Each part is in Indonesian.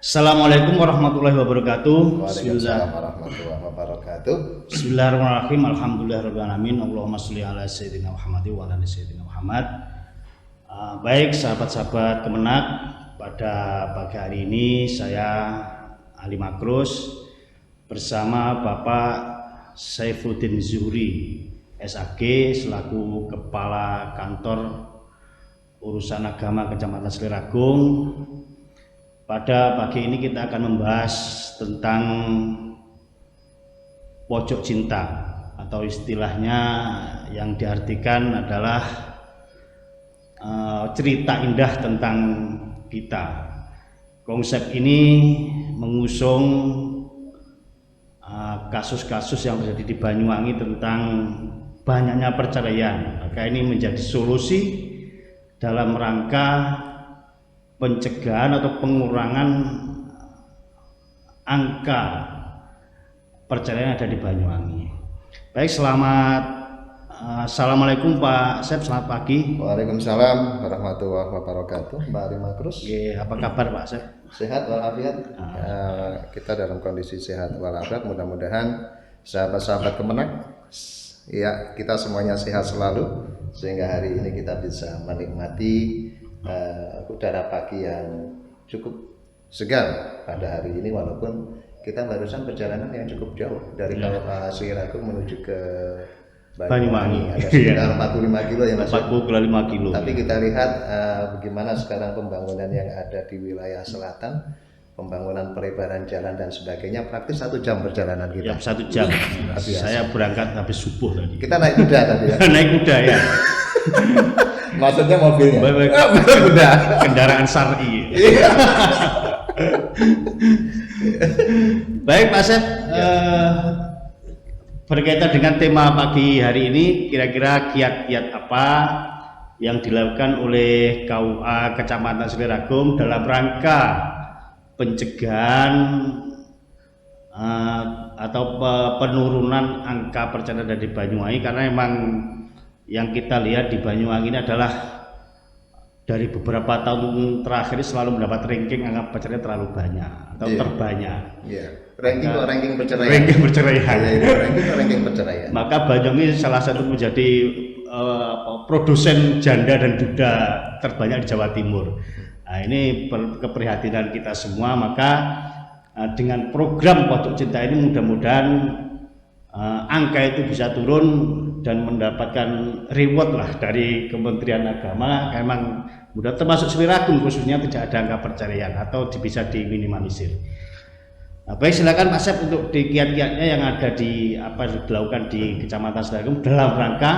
Assalamualaikum warahmatullahi wabarakatuh. Waalaikumsalam warahmatullahi wabarakatuh. Bismillahirrahmanirrahim. Alhamdulillahirabbil alamin. Allahumma sholli ala sayyidina Muhammad wa ala ali sayyidina Muhammad. Baik sahabat-sahabat Kemenak, pada pagi hari ini saya Ali Makrus bersama Bapak Saifuddin Zuhri SAG selaku Kepala Kantor Urusan Agama Kecamatan Sliragung. Pada pagi ini kita akan membahas tentang pojok cinta, atau istilahnya yang diartikan adalah cerita indah tentang kita. Konsep ini mengusung kasus-kasus yang terjadi di Banyuwangi tentang banyaknya perceraian. Maka ini menjadi solusi dalam rangka pencegahan atau pengurangan angka perceraian yang ada di Banyuwangi. Baik, Assalamualaikum Pak Sep, selamat pagi. Waalaikumsalam warahmatullahi wabarakatuh. Mbak Ali Makrus. Apa kabar Pak Sep? Sehat walafiat. Kita dalam kondisi sehat walafiat. Mudah-mudahan sahabat-sahabat Kemenak, ya, kita semuanya sehat selalu sehingga hari ini kita bisa menikmati udara pagi yang cukup segar pada hari ini, walaupun kita barusan perjalanan yang cukup jauh dari Sliragung menuju ke Banyuwangi, ada sekitar 45 kilo ya Mas. 45 kilo. Tapi kita lihat bagaimana sekarang pembangunan yang ada di wilayah selatan, pembangunan pelebaran jalan dan sebagainya, praktis 1 jam perjalanan kita. Ya, 1 jam. Saya berangkat habis subuh tadi. Kita naik kuda tadi ya. Naik kuda ya. Maksudnya mobilnya? Kuda. Kendaraan syar'i. Baik Pak Sep, berkaitan dengan tema pagi hari ini, kira-kira kiat-kiat apa yang dilakukan oleh KUA Kecamatan Sliragung dalam rangka pencegahan atau penurunan angka perceraian dari Banyuwangi, karena memang yang kita lihat di Banyuwangi ini adalah dari beberapa tahun terakhir selalu mendapat ranking angka perceraian terlalu banyak atau terbanyak. Iya. Ranking perceraian. Ranking perceraian. Ranking perceraian. Maka Banyuwangi salah satu menjadi produsen janda dan duda terbanyak di Jawa Timur. Nah, ini keprihatinan kita semua. Maka dengan program Pojok Cinta ini mudah-mudahan angka itu bisa turun dan mendapatkan reward lah dari Kementerian Agama. Memang mudah, termasuk Sliragung khususnya, tidak ada angka perceraian atau bisa diminimalisir. Nah, baik, silakan Pak Sep untuk di kiat-kiatnya yang ada di dilakukan di Kecamatan Sliragung dalam rangka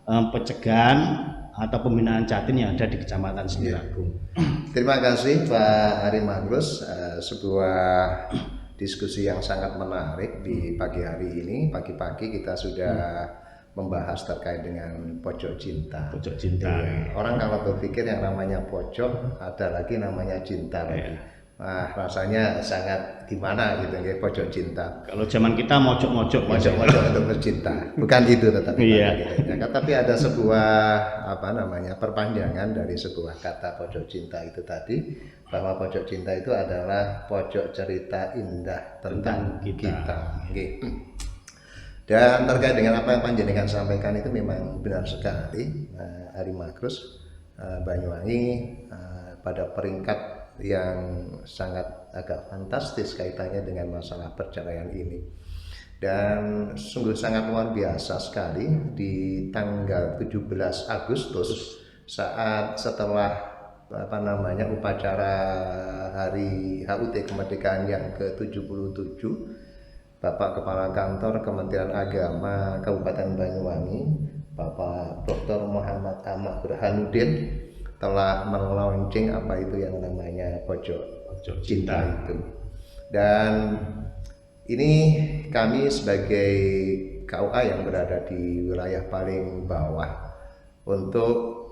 pencegahan atau pembinaan jatin yang ada di Kecamatan Sliragung. Terima kasih Pak Ari Magrus, sebuah diskusi yang sangat menarik di pagi hari ini. Pagi-pagi kita sudah membahas terkait dengan pojok cinta. Pojok cinta. Ya, orang kalau berpikir yang namanya pojok, ada lagi namanya cinta lagi. Wah, rasanya sangat gimana gitu ya, pojok cinta. Kalau zaman kita mojok-mojok untuk bercinta, bukan itu tetapi gitu. Ya, tapi ada sebuah perpanjangan dari sebuah kata pojok cinta itu tadi, bahwa pojok cinta itu adalah pojok cerita indah tentang kita. Okay. Dan terkait dengan apa yang panjenengan sampaikan itu memang benar sekali, Ari Makrus. Banyuwangi pada peringkat yang sangat agak fantastis kaitannya dengan masalah perceraian ini. Dan sungguh sangat luar biasa sekali di tanggal 17 Agustus saat setelah upacara Hari HUT Kemerdekaan yang ke-77, Bapak Kepala Kantor Kementerian Agama Kabupaten Banyuwangi, Bapak Dr. Muhammad Ahmad Burhanuddin, telah melaunching apa itu yang namanya pojok cinta itu. Dan ini kami sebagai KUA yang berada di wilayah paling bawah untuk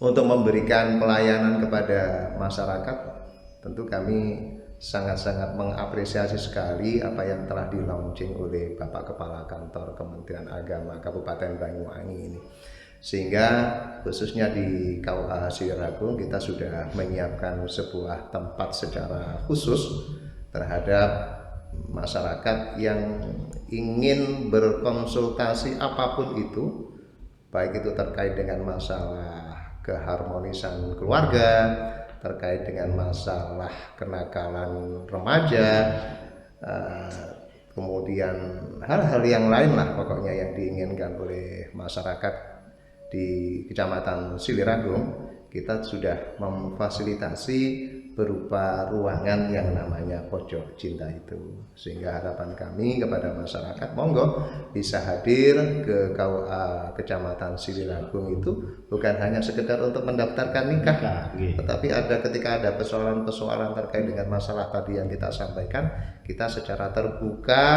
untuk memberikan pelayanan kepada masyarakat, tentu kami sangat-sangat mengapresiasi sekali apa yang telah di launching oleh Bapak Kepala Kantor Kementerian Agama Kabupaten Banyuwangi ini. Sehingga khususnya di KUA Siliragung kita sudah menyiapkan sebuah tempat secara khusus terhadap masyarakat yang ingin berkonsultasi apapun itu, baik itu terkait dengan masalah keharmonisan keluarga, terkait dengan masalah kenakalan remaja, kemudian hal-hal yang lain lah pokoknya yang diinginkan oleh masyarakat di Kecamatan Siliragung. Kita sudah memfasilitasi berupa ruangan yang namanya Pojok Cinta itu, sehingga harapan kami kepada masyarakat monggo bisa hadir ke KUA Kecamatan Siliragung itu bukan hanya sekedar untuk mendaftarkan nikah, tetapi ketika ada persoalan-persoalan terkait dengan masalah tadi yang kita sampaikan, kita secara terbuka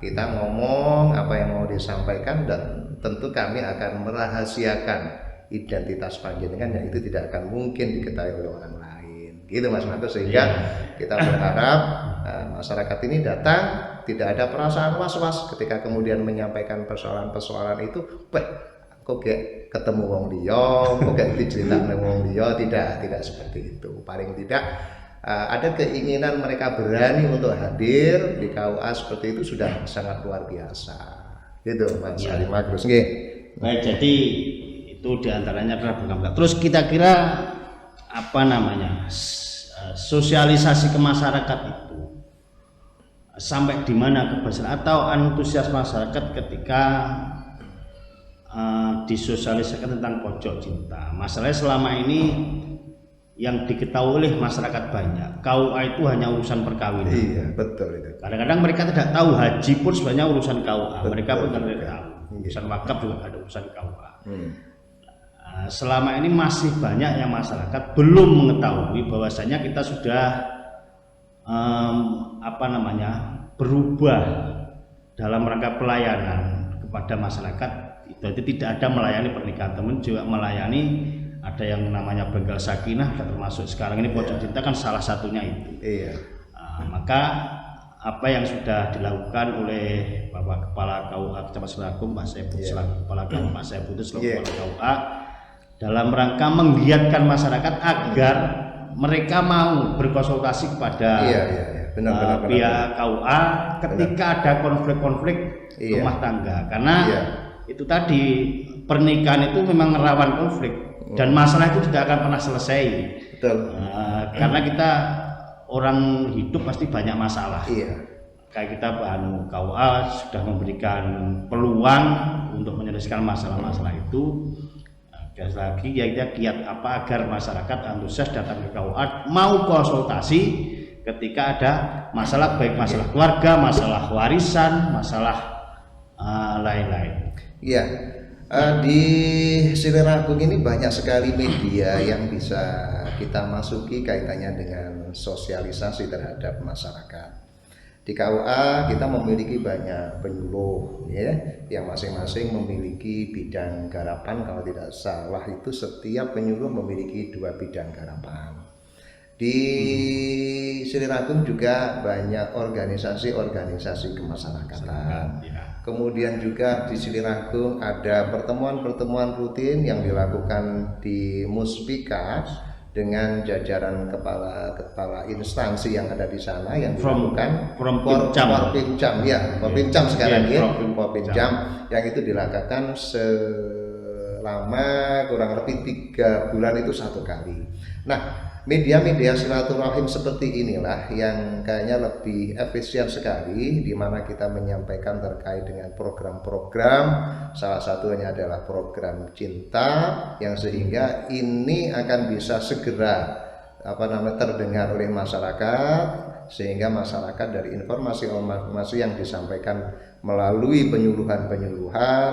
kita ngomong apa yang mau disampaikan, dan tentu kami akan merahasiakan identitas panjenengan yang itu tidak akan mungkin diketahui oleh orang lain, gitu Mas Manto. Sehingga kita berharap masyarakat ini datang tidak ada perasaan was-was ketika kemudian menyampaikan persoalan-persoalan itu, kok kayak ketemu wong liya, kok kayak diceritakan wong liya, tidak seperti itu. Paling tidak ada keinginan mereka berani untuk hadir di KUA seperti itu sudah sangat luar biasa, gitu Mas Ali Magrus. Baik, jadi itu diantaranya adalah program. Terus kita kira apa namanya sosialisasi ke masyarakat itu sampai di mana keberhasilan atau antusias masyarakat ketika disosialisasikan tentang Pojok Cinta. Masalahnya selama ini yang diketahui oleh masyarakat banyak, KUA itu hanya urusan perkawinan. Iya, betul itu. Kadang-kadang mereka tidak tahu haji pun sebenarnya urusan KUA. Mereka pun tidak tahu. Urusan wakaf juga ada urusan KUA. Selama ini masih banyak yang masyarakat belum mengetahui bahwasanya kita sudah berubah dalam rangka pelayanan kepada masyarakat. Itu tidak ada melayani pernikahan, teman juga melayani ada yang namanya Bengkel Sakinah, termasuk sekarang ini Pojok Cinta kan salah satunya itu. Iya. Maka apa yang sudah dilakukan oleh Bapak Kepala KUA Kecamatan Siliragung, Pak Saipul selaku Kepala KUA, Pak Saipul itu selaku Kepala KUA, dalam rangka menggiatkan masyarakat agar mereka mau berkonsultasi kepada benar. pihak KUA ketika ada konflik-konflik rumah tangga, karena itu tadi pernikahan itu memang rawan konflik dan masalah itu tidak akan pernah selesai. Betul. Karena kita orang hidup pasti banyak masalah. Kayak kita KUA sudah memberikan peluang untuk menyelesaikan masalah-masalah itu. Sekali lagi ya kita giat apa agar masyarakat antusias datang ke KUA, mau konsultasi ketika ada masalah, baik masalah keluarga, masalah warisan, masalah lain-lain. Iya. Di Siliragung ini banyak sekali media yang bisa kita masuki kaitannya dengan sosialisasi terhadap masyarakat. Di KUA kita memiliki banyak penyuluh yang masing-masing memiliki bidang garapan. Kalau tidak salah itu setiap penyuluh memiliki 2 bidang garapan. Di Siliragung juga banyak organisasi-organisasi kemasyarakatan. Kemudian juga di Siliragung ada pertemuan-pertemuan rutin yang dilakukan di Muspika dengan jajaran kepala instansi yang ada di sana yang dilakukan Forpinjam sekarang Forpinjam yang itu dilakukan selama kurang lebih 3 bulan itu 1 kali. Nah, media-media silaturahim seperti inilah yang kayaknya lebih efisien sekali, di mana kita menyampaikan terkait dengan program-program. Salah satunya adalah program cinta yang sehingga ini akan bisa segera terdengar oleh masyarakat, sehingga masyarakat dari informasi yang disampaikan melalui penyuluhan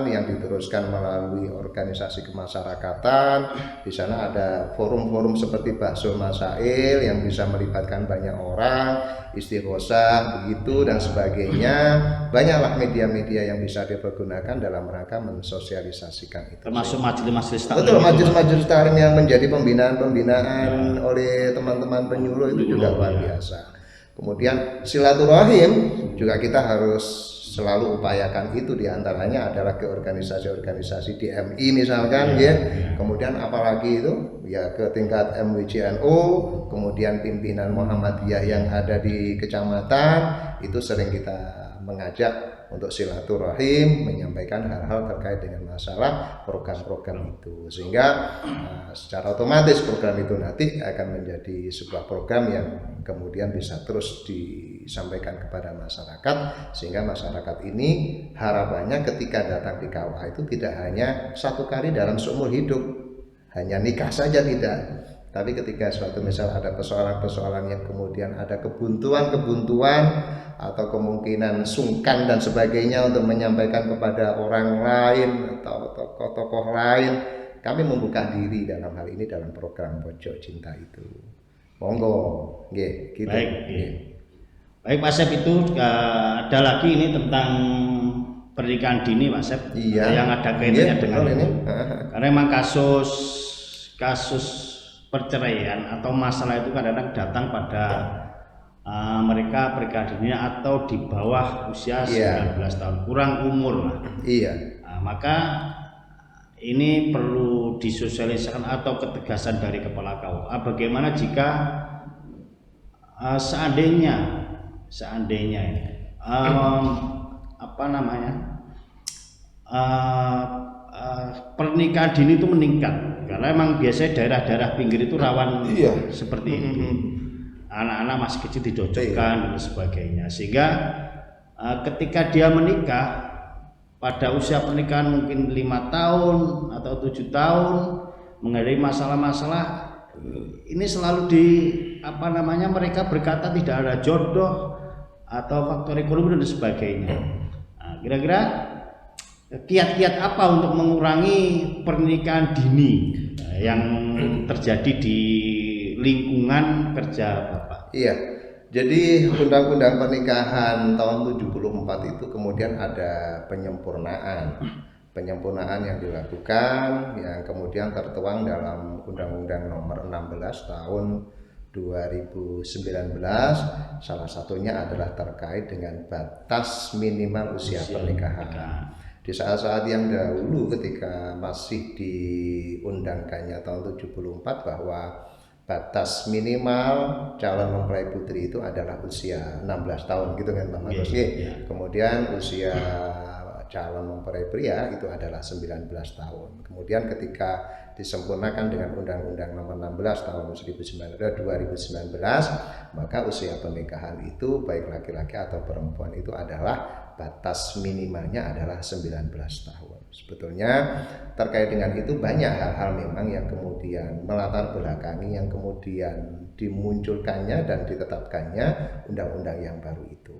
yang diteruskan melalui organisasi kemasyarakatan. Di sana ada forum-forum seperti Baksul Masail yang bisa melibatkan banyak orang, istighosah begitu dan sebagainya. Banyaklah media-media yang bisa dipergunakan dalam rangka mensosialisasikan itu. Termasuk majelis-majelis taklim. Betul, majelis-majelis taklim yang menjadi pembinaan oleh teman-teman penyuluh itu juga luar biasa. Kemudian silaturahim juga kita harus selalu upayakan itu, diantaranya adalah ke organisasi-organisasi DMI misalkan ya. Kemudian apalagi itu ya ke tingkat MWJNU, kemudian pimpinan Muhammadiyah yang ada di kecamatan itu sering kita mengajak untuk silaturahim, menyampaikan hal-hal terkait dengan masalah program-program itu, sehingga secara otomatis program itu nanti akan menjadi sebuah program yang kemudian bisa terus disampaikan kepada masyarakat, sehingga masyarakat ini harapannya ketika datang di kawah itu tidak hanya satu kali dalam seumur hidup, hanya nikah saja tidak, tapi ketika suatu misal ada persoalan-persoalan yang kemudian ada kebuntuan atau kemungkinan sungkan dan sebagainya untuk menyampaikan kepada orang lain atau tokoh-tokoh lain, kami membuka diri dalam hal ini dalam program Pojok Cinta itu. Monggo, gitu. Baik, baik Pak Sep, itu ada lagi ini tentang pernikahan dini Pak Sep, yang ada kaitannya dengan ini. Karena memang kasus perceraian atau masalah itu kadang-kadang datang pada mereka pernikahan dini atau di bawah usia 19 tahun, kurang umur lah. Maka ini perlu disosialisasikan atau ketegasan dari kepala KUA. Bagaimana jika seandainya pernikahan dini itu meningkat, karena memang biasanya daerah-daerah pinggir itu rawan seperti itu. Anak-anak masih kecil didocokkan dan sebagainya, sehingga ketika dia menikah pada usia pernikahan mungkin 5 tahun atau 7 tahun menghadapi masalah-masalah ini selalu mereka berkata tidak ada jodoh atau faktor ekonomi dan sebagainya. Kira-kira kiat-kiat apa untuk mengurangi pernikahan dini yang terjadi di lingkungan kerja Bapak? Jadi Undang-Undang Pernikahan tahun 74 itu kemudian ada penyempurnaan yang dilakukan, yang kemudian tertuang dalam Undang-Undang Nomor 16 tahun 2019. Salah satunya adalah terkait dengan batas minimal usia pernikahan. Di saat-saat yang dahulu ketika masih diundangkannya tahun 74 bahwa batas minimal calon mempelai putri itu adalah usia 16 tahun gitu kan Pak Markus. Kemudian usia calon mempelai pria itu adalah 19 tahun. Kemudian ketika disempurnakan dengan Undang-Undang Nomor 16 tahun 2019, maka usia pernikahan itu baik laki-laki atau perempuan itu adalah batas minimalnya adalah 19 tahun. Sebetulnya terkait dengan itu banyak hal-hal memang yang kemudian melatar belakangi, yang kemudian dimunculkannya dan ditetapkannya undang-undang yang baru itu.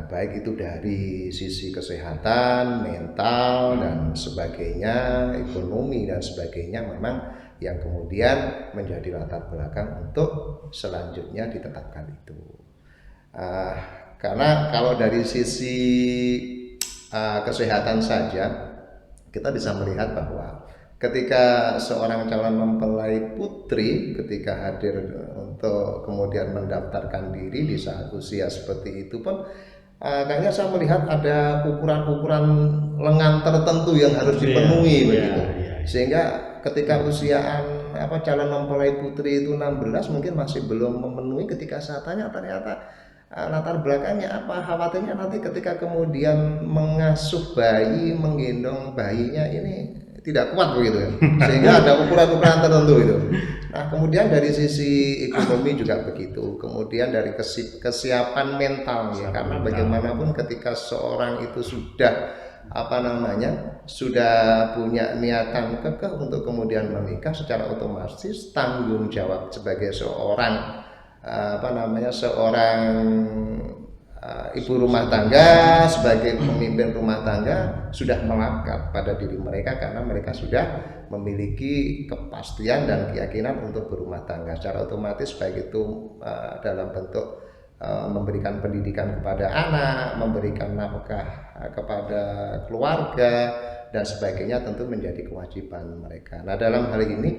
Baik itu dari sisi kesehatan, mental dan sebagainya, ekonomi dan sebagainya, memang yang kemudian menjadi latar belakang untuk selanjutnya ditetapkan itu. Karena kalau dari sisi kesehatan saja kita bisa melihat bahwa ketika seorang calon mempelai putri ketika hadir untuk kemudian mendaftarkan diri di saat usia seperti itu pun kayaknya saya melihat ada ukuran-ukuran lengan tertentu yang harus dipenuhi begitu. Sehingga ketika usiaan calon mempelai putri itu 16 mungkin masih belum memenuhi, ketika saya tanya ternyata latar belakangnya apa, khawatirnya nanti ketika kemudian mengasuh bayi, menggendong bayinya ini tidak kuat begitu ya, sehingga ada ukuran-ukuran tertentu itu. Nah kemudian dari sisi ekonomi juga begitu, kemudian dari kesiapan mental ya, karena bagaimanapun ketika seorang itu sudah sudah punya niatan kekeh untuk kemudian menikah, secara otomatis tanggung jawab sebagai seorang ibu rumah tangga, sebagai pemimpin rumah tangga sudah melekat pada diri mereka, karena mereka sudah memiliki kepastian dan keyakinan untuk berumah tangga. Secara otomatis baik itu dalam bentuk memberikan pendidikan kepada anak, memberikan nafkah kepada keluarga dan sebagainya, tentu menjadi kewajiban mereka. Nah dalam hal ini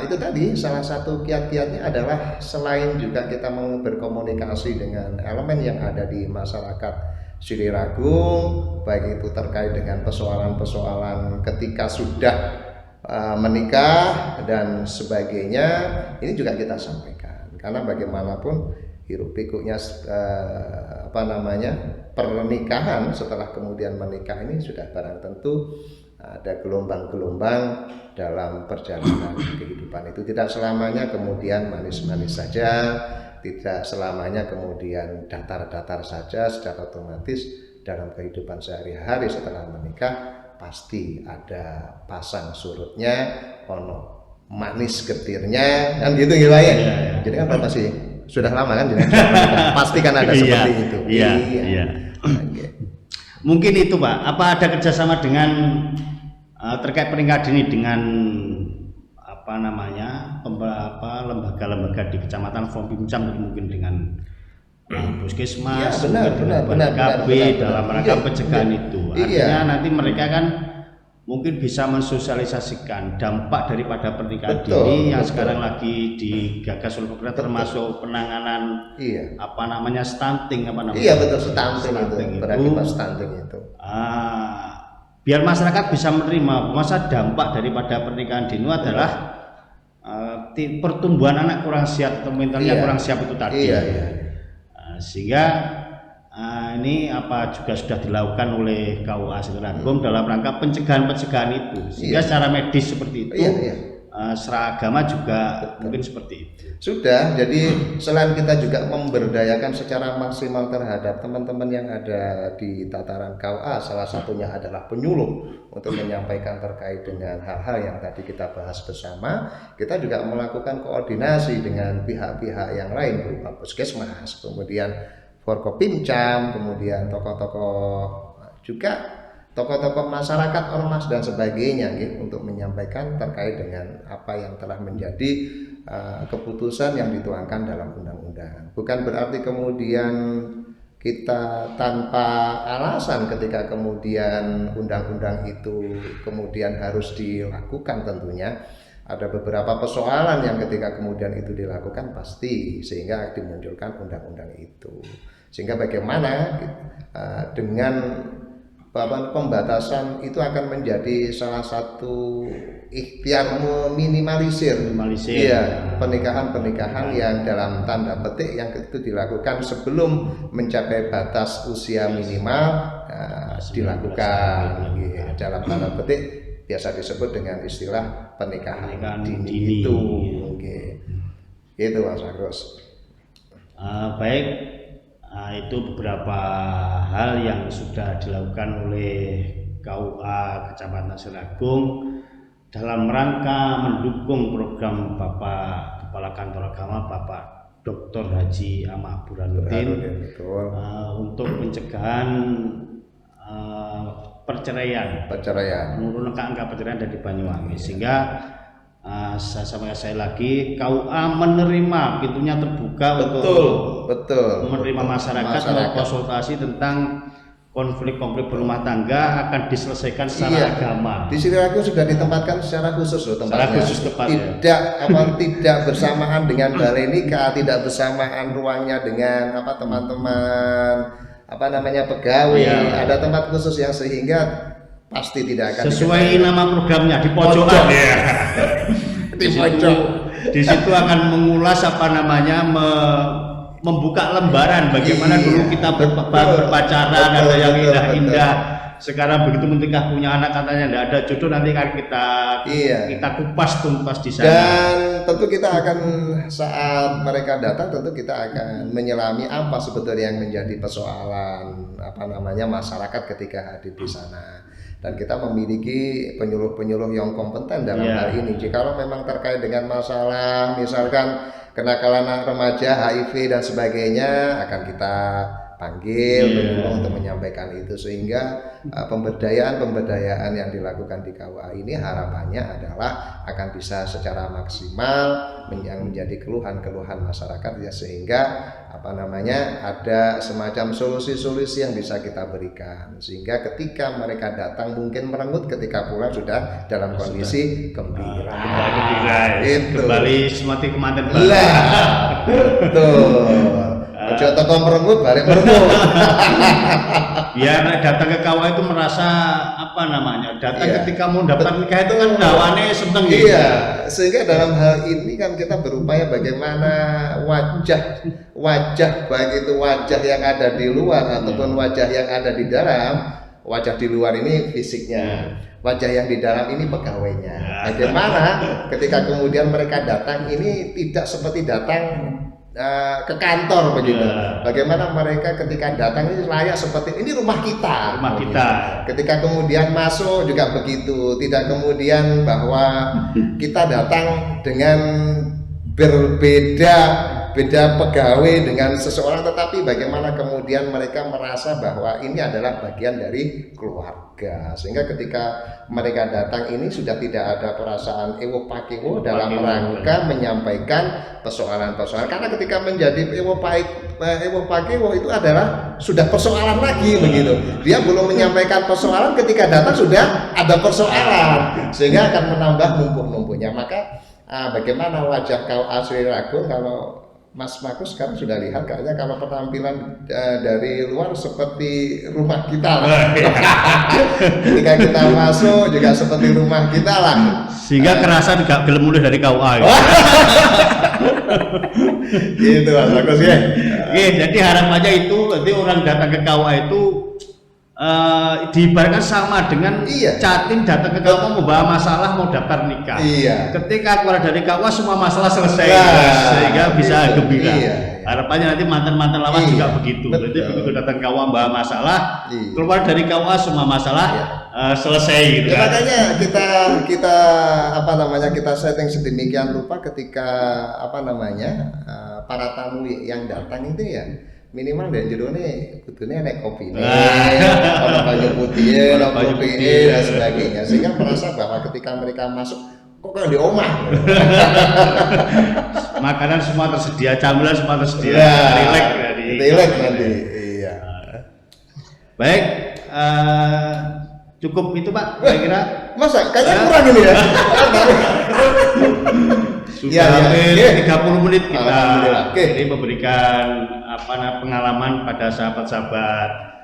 itu tadi salah satu kiat-kiatnya adalah selain juga kita berkomunikasi dengan elemen yang ada di masyarakat Siliragung, baik itu terkait dengan persoalan-persoalan ketika sudah menikah dan sebagainya, ini juga kita sampaikan. Karena bagaimanapun hiruk pikuknya pernikahan setelah kemudian menikah ini sudah barang tentu ada gelombang-gelombang dalam perjalanan kehidupan itu. Tidak selamanya kemudian manis-manis saja, tidak selamanya kemudian datar-datar saja. Secara otomatis dalam kehidupan sehari-hari setelah menikah pasti ada pasang surutnya, ono manis getirnya, kan gitu ya Pak ya. Jadi kan Bapak sih sudah lama kan pasti kan ada seperti itu. Iya. Okay. Mungkin itu Pak, apa ada kerjasama dengan terkait pernikahan dini dengan lembaga-lembaga di kecamatan Fompimcam, mungkin dengan puskesmas, KB dalam rangka pencegahan itu. Artinya nanti mereka kan mungkin bisa mensosialisasikan dampak daripada pernikahan dini yang sekarang lagi digagas oleh pemerintah, termasuk penanganan stunting stunting berakibat stunting itu. Biar masyarakat bisa menerima masa dampak daripada pernikahan dini adalah pertumbuhan anak kurang siap atau mentalnya kurang siap itu tadi. Sehingga ini juga sudah dilakukan oleh KUA Siliragung dalam rangka pencegahan itu, sehingga secara medis seperti itu, secara agama juga mungkin seperti itu. Sudah, jadi selain kita juga memberdayakan secara maksimal terhadap teman-teman yang ada di tataran KUA, salah satunya adalah penyuluh untuk menyampaikan terkait dengan hal-hal yang tadi kita bahas bersama. Kita juga melakukan koordinasi dengan pihak-pihak yang lain berupa puskesmas, kemudian Forkopimcam, kemudian tokoh-tokoh masyarakat, ormas dan sebagainya untuk menyampaikan terkait dengan apa yang telah menjadi keputusan yang dituangkan dalam undang-undang. Bukan berarti kemudian kita tanpa alasan ketika kemudian undang-undang itu kemudian harus dilakukan. Tentunya ada beberapa persoalan yang ketika kemudian itu dilakukan pasti sehingga dimunculkan undang-undang itu. Sehingga bagaimana dengan pembatasan itu akan menjadi salah satu ikhtiar meminimalisir pernikahan yang dalam tanda petik yang itu dilakukan sebelum mencapai batas usia minimal dilakukan dalam tanda petik biasa disebut dengan istilah pernikahan dini itu. Itu Mas Agus. Baik. Itu beberapa hal yang sudah dilakukan oleh KUA Kecamatan Siliragung dalam rangka mendukung program Bapak Kepala Kantor Agama Bapak Dr. Haji Ahmad Burhanuddin untuk pencegahan perceraian, menurunkan angka perceraian dari Banyuwangi. Sehingga saya sampaikan saya lagi, KUA menerima, pintunya terbuka untuk menerima masyarakat konsultasi tentang konflik-konflik berumah tangga akan diselesaikan secara agama. Di Siliragung sudah ditempatkan secara khusus loh tempatnya. Tidak bersamaan dengan balai nikah, tidak bersamaan ruangnya dengan teman-teman pegawai. Ada tempat khusus yang sehingga pasti tidak akan sesuai nama programnya di pojokan ya. Di situ akan mengulas membuka lembaran bagaimana dulu kita berpacaran, ada yang indah-indah. Sekarang begitu menikah punya anak katanya tidak ada jodoh, nanti kan kita kupas tuntas di sana. Dan tentu kita akan saat mereka datang tentu kita akan menyelami apa sebetulnya yang menjadi persoalan masyarakat ketika hadir di sana. Dan kita memiliki penyuluh-penyuluh yang kompeten dalam hal ini. Jikalau memang terkait dengan masalah misalkan kenakalan anak remaja, HIV dan sebagainya, akan kita panggil penyuluh untuk menyampaikan itu, sehingga pemberdayaan yang dilakukan di KUA ini harapannya adalah akan bisa secara maksimal yang menjadi keluhan-keluhan masyarakat ya, sehingga ada semacam solusi-solusi yang bisa kita berikan, sehingga ketika mereka datang mungkin merenggut, ketika pulang sudah dalam kondisi gembira. Itu kembali seperti kemarin. Betul. Ojo teko merengut balik merengut. Biar datang ke kawah itu merasa apa namanya, datang Iya. ketika mau dapat nikah itu kan dawane seneng gitu. Iya, sehingga dalam hal ini kan kita berupaya bagaimana wajah baik itu wajah yang ada di luar ataupun wajah yang ada di dalam. Wajah di luar ini fisiknya, wajah yang di dalam ini pegawainya. Bagaimana ketika kemudian mereka datang ini tidak seperti datang ke kantor begitu. Bagaimana mereka ketika datang ini layak seperti ini rumah kita. Rumah kita. Ketika kemudian masuk juga begitu. Tidak kemudian bahwa kita datang dengan beda pegawai dengan seseorang, tetapi bagaimana kemudian mereka merasa bahwa ini adalah bagian dari keluarga, sehingga ketika mereka datang ini sudah tidak ada perasaan ewo pakewo dalam rangka menyampaikan persoalan-persoalan, karena ketika menjadi ewo pakewo itu adalah sudah persoalan lagi begitu. Dia belum menyampaikan persoalan, ketika datang sudah ada persoalan, sehingga akan menambah numpuk-numpuknya. Maka bagaimana wajah kau asli Ragung? Kalau Mas Markus sekarang sudah lihat kayaknya kalau penampilan dari luar seperti rumah kita lah. Ketika kita masuk juga seperti rumah kita lah. Sehingga kerasa juga gelem mulih dari KUA. Gitu Mas Markus ya. Oke, jadi harapannya itu nanti orang datang ke KUA itu diibaratkan sama dengan Catin datang ke KUA membawa masalah mau daftar nikah. Iya. Ketika keluar dari KUA semua masalah selesai, sehingga bisa gembira. Harapannya nanti mantan-mantan lawan juga begitu. Jadi begitu datang KUA membawa masalah, keluar dari KUA semua masalah selesai. Gitu ya, kan? makanya kita kita setting sedemikian rupa ketika para tamu yang datang itu ya. Minimal dan jerone kudune nek kopi nih, ono banyu putih, ono kopi dan sebagainya, sehingga merasa bahwa ketika mereka masuk kok kayak di omah. Makanan semua tersedia, camilan semua tersedia, Rileks nanti. Iya. Baik, cukup itu Pak, kira-kira. Masa kayaknya kurang ini ya? Sudah hampir 30 menit kita Oke. ini memberikan pengalaman pada sahabat-sahabat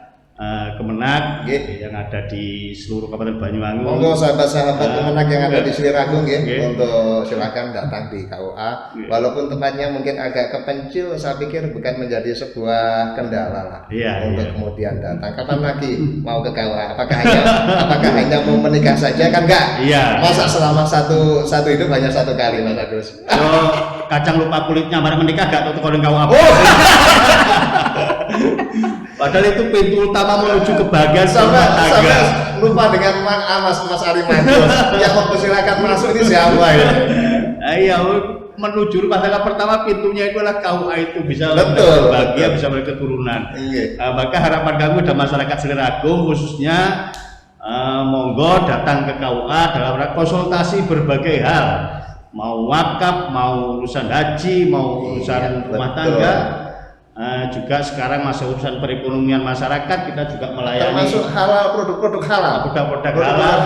Kemenak yang ada di seluruh Kabupaten Banyuwangi. Monggo sahabat-sahabat Kemenak yang ada di Sliragung untuk silakan datang di KUA. Walaupun tempatnya mungkin agak kepencil, saya pikir bukan menjadi sebuah kendala lah untuk kemudian datang. Kapan lagi mau ke KUA? Apakah hanya mau menikah saja kan enggak? Masa selama satu hidup hanya satu kali Mas Agus. Kacang lupa kulitnya, barang menikah gak tahu kalau KUA. Padahal itu pintu utama menuju kebahagiaan sampai lupa dengan Mas Ari Mandos yang mempersilakan masuk ini siapa ya? Iya, menuju rumah tangga pertama pintunya itu adalah KUA itu bisa bahagia, bisa beri keturunan. Maka harapan kami dan masyarakat Sliragung khususnya monggo datang ke KUA dalam konsultasi berbagai hal, mau wakaf, mau urusan haji, mau urusan rumah tangga. Juga sekarang masih urusan perekonomian masyarakat, kita juga melayani termasuk halal, produk-produk halal, produk-produk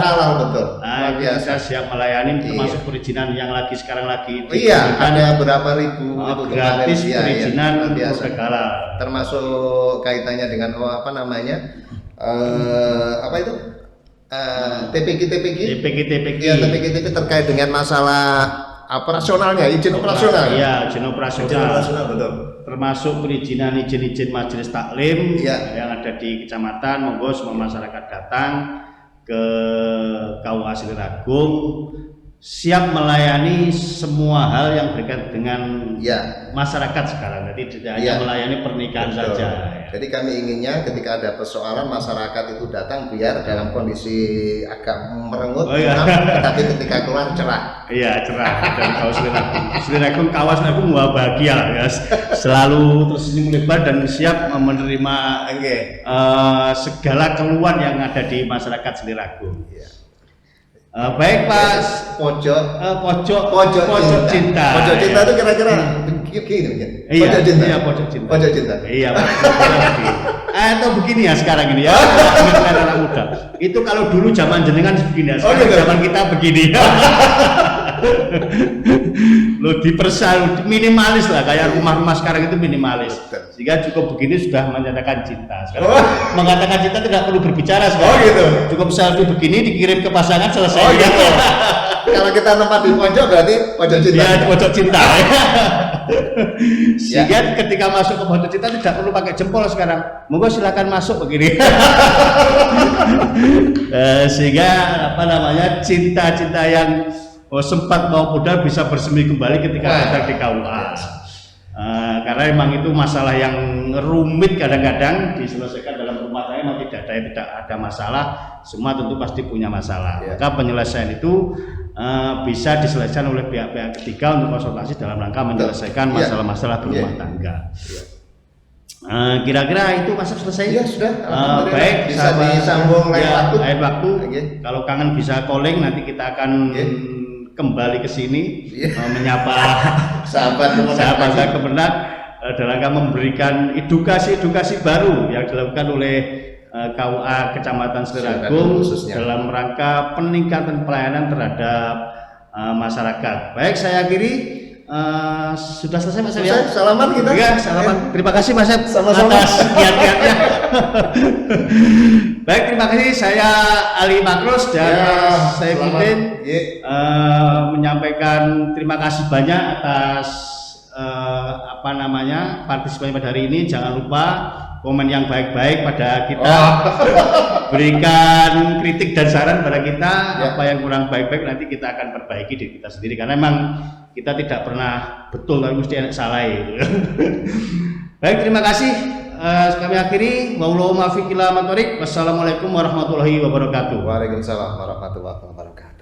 halal betul. Kita siap melayani termasuk perizinan yang sekarang lagi ada berapa ribu gratis perizinan produk halal, termasuk kaitannya dengan TPG terkait dengan masalah operasionalnya, izin operasional. Iya, izin operasional betul. Termasuk perizinan izin majelis taklim yang ada di kecamatan. Monggo semua masyarakat datang ke KUA Sliragung, siap melayani semua hal yang berkaitan dengan masyarakat sekarang. Jadi tidak hanya melayani pernikahan saja. Jadi kami inginnya ketika ada persoalan masyarakat itu datang biar dalam kondisi agak merengut, tapi ketika keluar cerah. Iya, cerah. Dan kawas Sliragung bahagia ya. Selalu tersenyum lebar dan siap menerima segala keluhan yang ada di masyarakat Sliragung. Baik Pak, pojok cinta. Pojok cinta itu kira-kira gini ya. Pojok cinta. Pojok cinta. Iya, atau begini ya sekarang ini ya. Anak muda. Itu kalau dulu zaman jenengan begini ya. Sekarang zaman kita begini. Lo minimalis lah, kayak rumah-rumah sekarang itu minimalis. Sehingga cukup begini sudah menyatakan cinta. Sekarang mengatakan cinta tidak perlu berbicara sekarang. Gitu. Cukup selfie begini dikirim ke pasangan selesai. Gitu. Kalau kita tempat di pojok berarti pojok cinta. Ya, pojok cinta. Sehingga ketika masuk ke pojok cinta tidak perlu pakai jempol sekarang. Monggo silakan masuk begini. Sehingga cinta-cinta yang sempat mau pudar bisa bersemi kembali ketika datang di KUA. Karena memang itu masalah yang rumit, kadang-kadang diselesaikan dalam rumah tangga memang tidak ada masalah, semua tentu pasti punya masalah. Maka penyelesaian itu bisa diselesaikan oleh pihak-pihak ketiga untuk konsultasi dalam rangka menyelesaikan masalah-masalah berumah tangga. Kira-kira itu masuk selesai? Ya sudah. Baik, bisa disambung lain waktu. Kalau kangen bisa calling, nanti kita akan kembali ke sini menyapa sahabat Kemenak dalam rangka memberikan edukasi baru yang dilakukan oleh KUA Kecamatan Seliragung dalam rangka peningkatan pelayanan terhadap masyarakat. Baik, saya akhiri. Sudah selesai Mas Ep ya? Salaman kita. Ya, salaman. Terima kasih Mas Ep atas kiat-kiatnya. Baik, terima kasih. Saya Ali Makrus dan saya Pipin menyampaikan terima kasih banyak atas partisipasi pada hari ini. Jangan lupa komen yang baik-baik pada kita, berikan kritik dan saran pada kita, apa yang kurang baik-baik nanti kita akan perbaiki diri kita sendiri, karena memang kita tidak pernah betul, tapi mesti salah itu. Baik, terima kasih. Kami akhiri. Wassalamualaikum warahmatullahi wabarakatuh. Waalaikumsalam warahmatullahi wabarakatuh.